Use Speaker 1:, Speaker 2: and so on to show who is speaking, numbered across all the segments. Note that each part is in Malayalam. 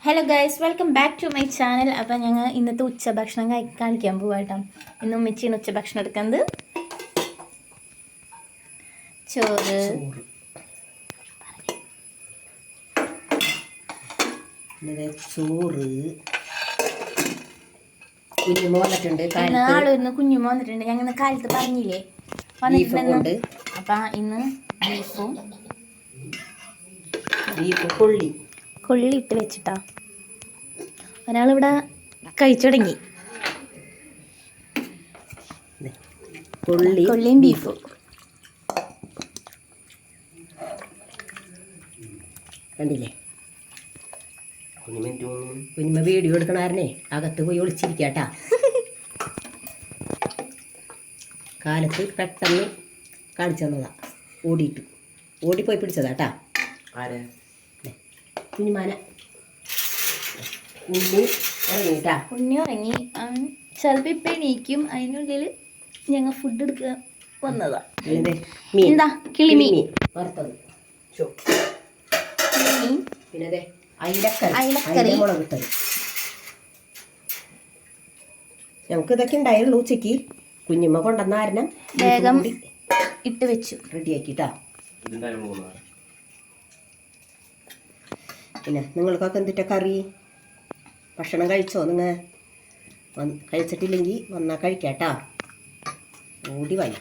Speaker 1: Hello guys, welcome back to my channel. അപ്പം ഞങ്ങൾ ഇന്നത്തെ ഉച്ചഭക്ഷണം കാണിക്കാൻ പോവാട്ടോ. ഇന്ന് ഉമ്മച്ചിയാണ് ഉച്ചഭക്ഷണം എടുക്കുന്നത്. ചോറ്,
Speaker 2: കുഞ്ഞുമോ വന്നിട്ടുണ്ട്.
Speaker 1: ആളൊന്ന് കുഞ്ഞുമോ വന്നിട്ടുണ്ട്. ഞങ്ങൾ കാലത്ത് പറഞ്ഞില്ലേ വന്നിട്ടുണ്ട്. അപ്പം ഇന്ന് കൊള്ളി ഇട്ട് വെച്ചിട്ടാ. ഒരാളിവിടെ കഴിച്ചു തുടങ്ങി. കൊള്ളിയും ബീഫും.
Speaker 2: കണ്ടില്ലേ, കുഞ്ഞുമ്മ വീഡിയോ എടുക്കണാരനെ അകത്ത് പോയി ഒളിച്ചിരിക്കാട്ടാ. കാലത്ത് പെട്ടെന്ന് കാണിച്ചു തന്നതാ. ഓടിപ്പോയി പിടിച്ചതാട്ടാ. കുഞ്ഞുമാന
Speaker 1: ഉണ്ണി ഉറങ്ങി. ചിലപ്പോൾ ഇപ്പം എണീക്കും. അതിനുള്ളിൽ ഞങ്ങൾ ഫുഡ് എടുക്കുക വന്നതാ. എന്താ കിളിമീൻ
Speaker 2: വറുത്തത്, പിന്നെ
Speaker 1: അയിലക്കറി
Speaker 2: മുളകിട്ടത്. ഞങ്ങൾക്ക് ഇതൊക്കെ ഉണ്ടായുള്ളൂ ഉച്ചയ്ക്ക്. കുഞ്ഞുമ്മ കൊണ്ടുവന്നാരണം
Speaker 1: വേഗം ഇട്ട് വെച്ചു,
Speaker 2: റെഡിയാക്കിട്ടാ. പിന്നെ നിങ്ങൾക്കൊക്കെ എന്തിട്ട കറി? ഭക്ഷണം കഴിച്ചോ? നിങ്ങൾ കഴിച്ചിട്ടില്ലെങ്കിൽ വന്നാൽ കഴിക്കാട്ടാ. ഓടി വായി.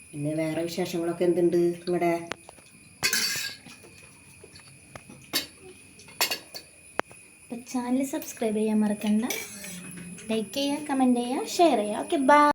Speaker 2: പിന്നെ വേറെ വിശേഷങ്ങളൊക്കെ എന്തുണ്ട് നിങ്ങളുടെ?
Speaker 1: ചാനൽ സബ്സ്ക്രൈബ് ചെയ്യാൻ മറക്കണ്ട. ലൈക്ക് ചെയ്യുക, കമൻറ്റ് ചെയ്യുക, ഷെയർ ചെയ്യുക. Okay, by.